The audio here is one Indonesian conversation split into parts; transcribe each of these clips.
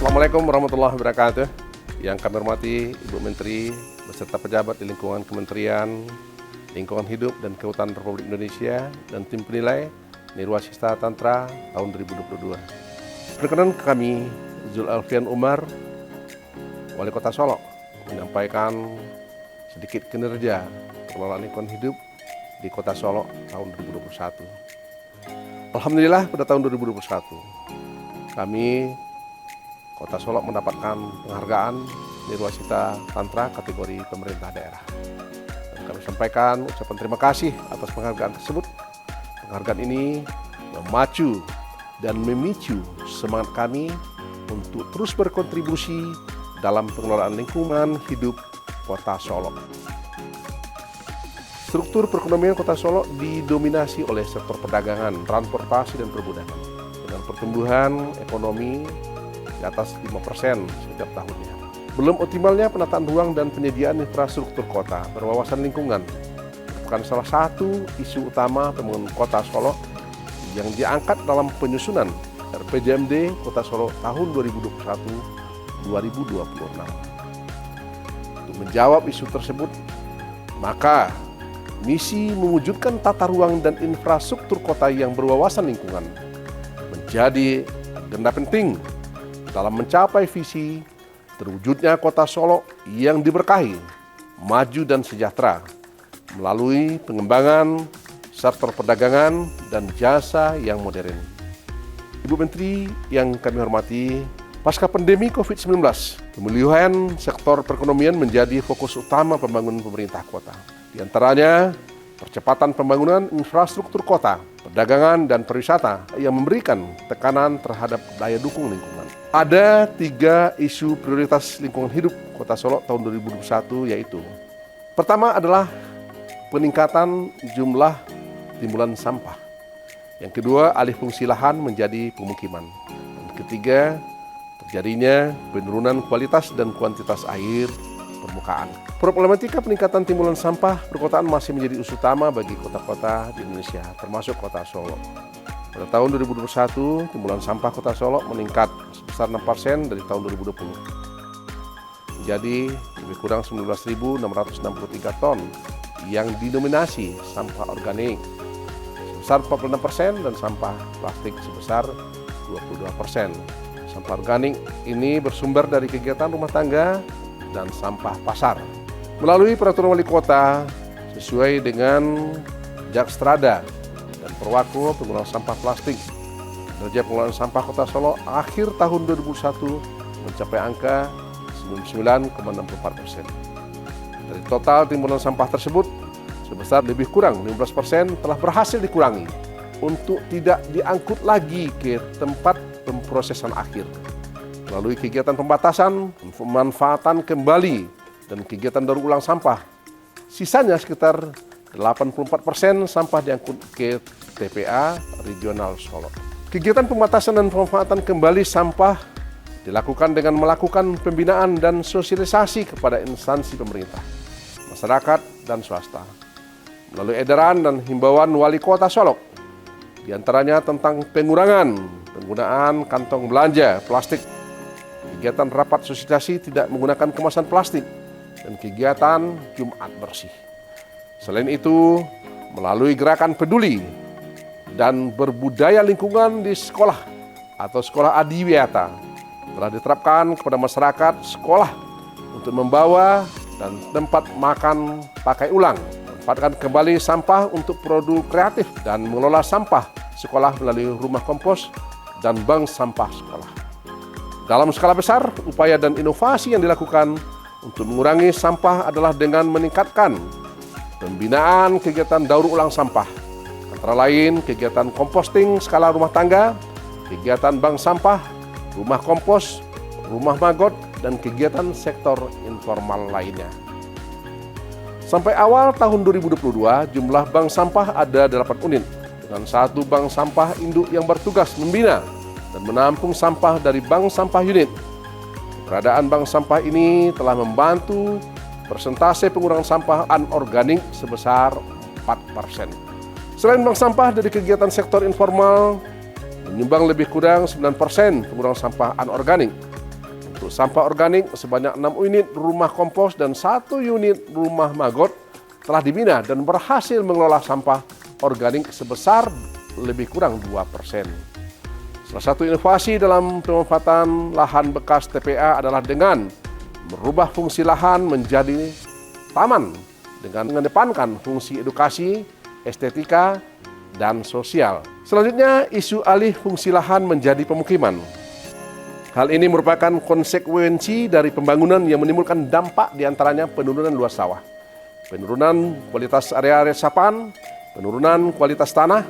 Assalamualaikum warahmatullahi wabarakatuh. Yang kami hormati Ibu Menteri beserta pejabat di lingkungan Kementerian Lingkungan Hidup dan Kehutanan Republik Indonesia dan tim penilai Nirwasista Tantra tahun 2022. Perkenan kami Zul Alfian Umar, Wali Kota Solok, menyampaikan sedikit kinerja pengelolaan lingkungan hidup di Kota Solok tahun 2021. Alhamdulillah pada tahun 2021 kami Kota Solok mendapatkan penghargaan Nirwasista Tantra kategori pemerintah daerah. Dan kami sampaikan ucapan terima kasih atas penghargaan tersebut. Penghargaan ini memacu dan memicu semangat kami untuk terus berkontribusi dalam pengelolaan lingkungan hidup Kota Solok. Struktur perekonomian Kota Solok didominasi oleh sektor perdagangan, transportasi, dan perbudakan dengan pertumbuhan ekonomi di atas 5% setiap tahunnya. Belum optimalnya penataan ruang dan penyediaan infrastruktur kota berwawasan lingkungan merupakan salah satu isu utama pembangunan Kota Solok yang diangkat dalam penyusunan RPJMD Kota Solok tahun 2021-2026. Untuk menjawab isu tersebut, maka misi mewujudkan tata ruang dan infrastruktur kota yang berwawasan lingkungan menjadi agenda penting dalam mencapai visi terwujudnya Kota Solok yang diberkahi, maju dan sejahtera melalui pengembangan sektor perdagangan dan jasa yang modern. Ibu Menteri yang kami hormati, pasca pandemi COVID-19, pemulihan sektor perekonomian menjadi fokus utama pembangunan pemerintah kota. Di antaranya, percepatan pembangunan infrastruktur kota, perdagangan, dan pariwisata yang memberikan tekanan terhadap daya dukung lingkungan. Ada 3 isu prioritas lingkungan hidup Kota Solok tahun 2021, yaitu pertama adalah peningkatan jumlah timbulan sampah. Yang kedua, alih fungsi lahan menjadi pemukiman. Dan ketiga, terjadinya penurunan kualitas dan kuantitas air permukaan. Problematika peningkatan timbulan sampah perkotaan masih menjadi isu utama bagi kota-kota di Indonesia, termasuk Kota Solok. Pada tahun 2021, timbulan sampah Kota Solok meningkat sebesar 6% dari tahun 2020. Menjadi lebih kurang 19.663 ton yang didominasi sampah organik sebesar 46% dan sampah plastik sebesar 22%. Sampah organik ini bersumber dari kegiatan rumah tangga dan sampah pasar. Melalui peraturan wali kota sesuai dengan Jakstrada dan Perwako penggunaan sampah plastik, kinerja pengelolaan sampah Kota Solok akhir tahun 2021 mencapai angka 99,64%. Dari total timbunan sampah tersebut, sebesar lebih kurang 15% telah berhasil dikurangi untuk tidak diangkut lagi ke tempat pemprosesan akhir melalui kegiatan pembatasan, pemanfaatan kembali, dan kegiatan daur ulang sampah. Sisanya sekitar 84% sampah diangkut ke TPA Regional Solok. Kegiatan pembatasan dan pemanfaatan kembali sampah dilakukan dengan melakukan pembinaan dan sosialisasi kepada instansi pemerintah, masyarakat, dan swasta melalui edaran dan himbauan wali kota Solok, di antaranya tentang pengurangan penggunaan kantong belanja plastik, kegiatan rapat sosialisasi tidak menggunakan kemasan plastik, dan kegiatan Jumat Bersih. Selain itu, melalui gerakan peduli dan berbudaya lingkungan di sekolah atau sekolah adiwiyata telah diterapkan kepada masyarakat sekolah untuk membawa dan tempat makan pakai ulang, manfaatkan kembali sampah untuk produk kreatif, dan mengelola sampah sekolah melalui rumah kompos dan bank sampah sekolah. Dalam skala besar, upaya dan inovasi yang dilakukan untuk mengurangi sampah adalah dengan meningkatkan pembinaan kegiatan daur ulang sampah, antara lain kegiatan komposting skala rumah tangga, kegiatan bank sampah, rumah kompos, rumah magot, dan kegiatan sektor informal lainnya. Sampai awal tahun 2022, jumlah bank sampah ada 8 unit, dengan 1 bank sampah induk yang bertugas membina dan menampung sampah dari bank sampah unit. Keberadaan bank sampah ini telah membantu persentase pengurangan sampah anorganik sebesar 4%. Selain bank sampah dari kegiatan sektor informal, menyumbang lebih kurang 9% pengurangan sampah anorganik. Untuk sampah organik sebanyak 6 unit rumah kompos dan 1 unit rumah magot telah dibina dan berhasil mengelola sampah organik sebesar lebih kurang 2%. Salah satu inovasi dalam pemanfaatan lahan bekas TPA adalah dengan merubah fungsi lahan menjadi taman dengan mengedepankan fungsi edukasi, estetika, dan sosial. Selanjutnya, isu alih fungsi lahan menjadi pemukiman. Hal ini merupakan konsekuensi dari pembangunan yang menimbulkan dampak diantaranya penurunan luas sawah, penurunan kualitas area resapan, penurunan kualitas tanah,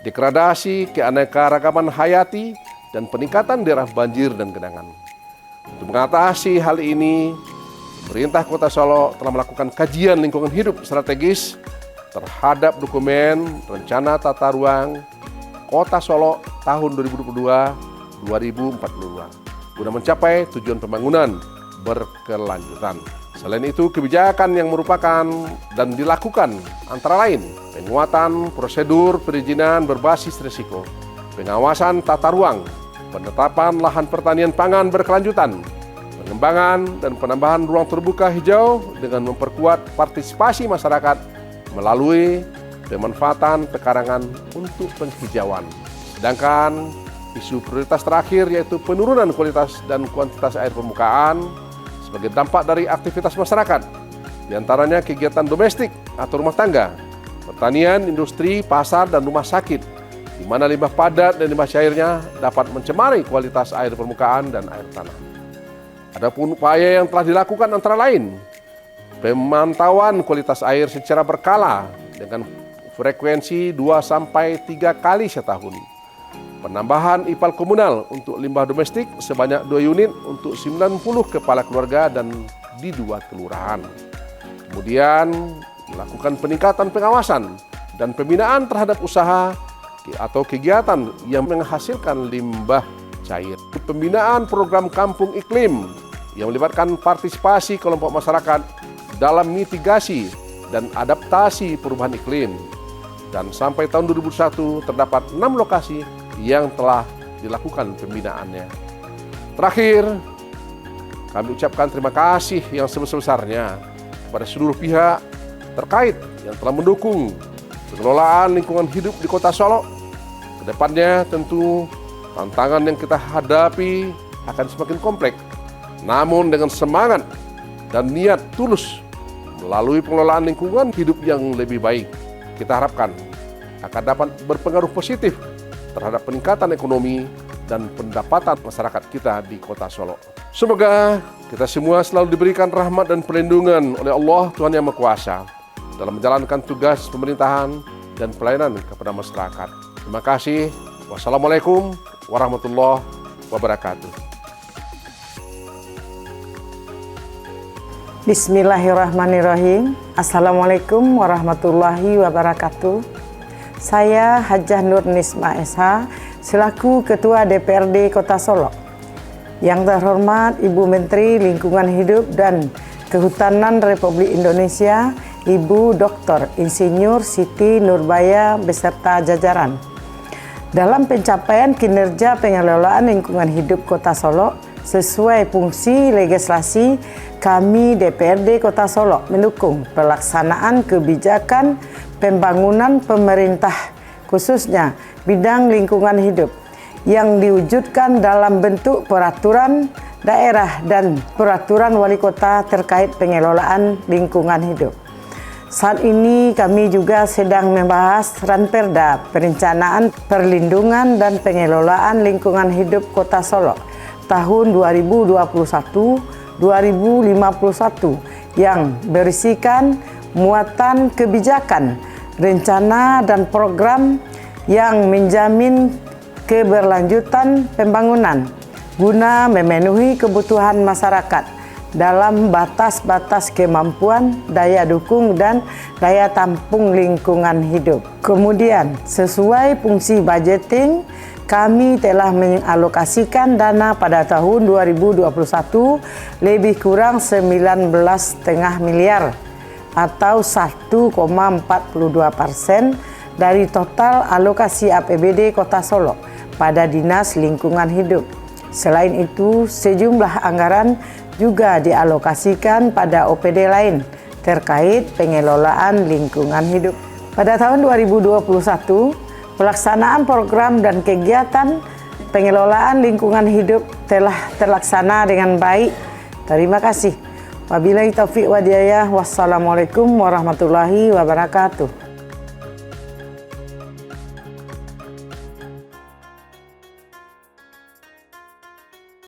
degradasi keanekaragaman hayati, dan peningkatan daerah banjir dan genangan. Untuk mengatasi hal ini, pemerintah Kota Solo telah melakukan kajian lingkungan hidup strategis terhadap dokumen Rencana Tata Ruang Kota Solo tahun 2022-2042 guna mencapai tujuan pembangunan berkelanjutan. Selain itu, kebijakan yang merupakan dan dilakukan antara lain penguatan prosedur perizinan berbasis risiko, pengawasan tata ruang, penetapan lahan pertanian pangan berkelanjutan, pengembangan dan penambahan ruang terbuka hijau dengan memperkuat partisipasi masyarakat melalui pemanfaatan pekarangan untuk penghijauan. Sedangkan isu prioritas terakhir yaitu penurunan kualitas dan kuantitas air permukaan sebagai dampak dari aktivitas masyarakat, diantaranya kegiatan domestik atau rumah tangga, pertanian, industri, pasar, dan rumah sakit, di mana limbah padat dan limbah cairnya dapat mencemari kualitas air permukaan dan air tanah. Adapun upaya yang telah dilakukan antara lain, pemantauan kualitas air secara berkala dengan frekuensi 2-3 kali setahun, penambahan IPAL komunal untuk limbah domestik sebanyak 2 unit untuk 90 kepala keluarga dan di 2 kelurahan. Kemudian melakukan peningkatan pengawasan dan pembinaan terhadap usaha atau kegiatan yang menghasilkan limbah cair. Pembinaan program kampung iklim yang melibatkan partisipasi kelompok masyarakat dalam mitigasi dan adaptasi perubahan iklim. Dan sampai tahun 2021 terdapat 6 lokasi yang telah dilakukan pembinaannya. Terakhir, kami ucapkan terima kasih yang sebesar-besarnya kepada seluruh pihak terkait yang telah mendukung pengelolaan lingkungan hidup di Kota Solo. Kedepannya tentu tantangan yang kita hadapi akan semakin kompleks. Namun dengan semangat dan niat tulus melalui pengelolaan lingkungan hidup yang lebih baik, kita harapkan akan dapat berpengaruh positif terhadap peningkatan ekonomi dan pendapatan masyarakat kita di Kota Solo. Semoga kita semua selalu diberikan rahmat dan perlindungan oleh Allah Tuhan Yang Maha Kuasa dalam menjalankan tugas pemerintahan dan pelayanan kepada masyarakat. Terima kasih. Wassalamualaikum warahmatullahi wabarakatuh. Bismillahirrahmanirrahim. Assalamualaikum warahmatullahi wabarakatuh. Saya Hajah Nur Nisma SH selaku Ketua DPRD Kota Solo. Yang terhormat Ibu Menteri Lingkungan Hidup dan Kehutanan Republik Indonesia, Ibu Dr. Insinyur Siti Nurbaya beserta jajaran. Dalam pencapaian kinerja pengelolaan lingkungan hidup Kota Solo sesuai fungsi legislasi, kami DPRD Kota Solo mendukung pelaksanaan kebijakan pembangunan pemerintah khususnya bidang lingkungan hidup yang diwujudkan dalam bentuk peraturan daerah dan peraturan wali kota terkait pengelolaan lingkungan hidup. Saat ini kami juga sedang membahas Ranperda Perencanaan Perlindungan dan Pengelolaan Lingkungan Hidup Kota Solo tahun 2021-2051 yang berisikan muatan kebijakan, rencana dan program yang menjamin keberlanjutan pembangunan guna memenuhi kebutuhan masyarakat dalam batas-batas kemampuan, daya dukung, dan daya tampung lingkungan hidup. Kemudian, sesuai fungsi budgeting, kami telah mengalokasikan dana pada tahun 2021 lebih kurang 19,5 miliar atau 1,42% dari total alokasi APBD Kota Solo pada Dinas Lingkungan Hidup. Selain itu, sejumlah anggaran juga dialokasikan pada OPD lain terkait pengelolaan lingkungan hidup. Pada tahun 2021, pelaksanaan program dan kegiatan pengelolaan lingkungan hidup telah terlaksana dengan baik. Terima kasih. Wabillahi taufiq wa hidayah. Wassalamualaikum warahmatullahi wabarakatuh.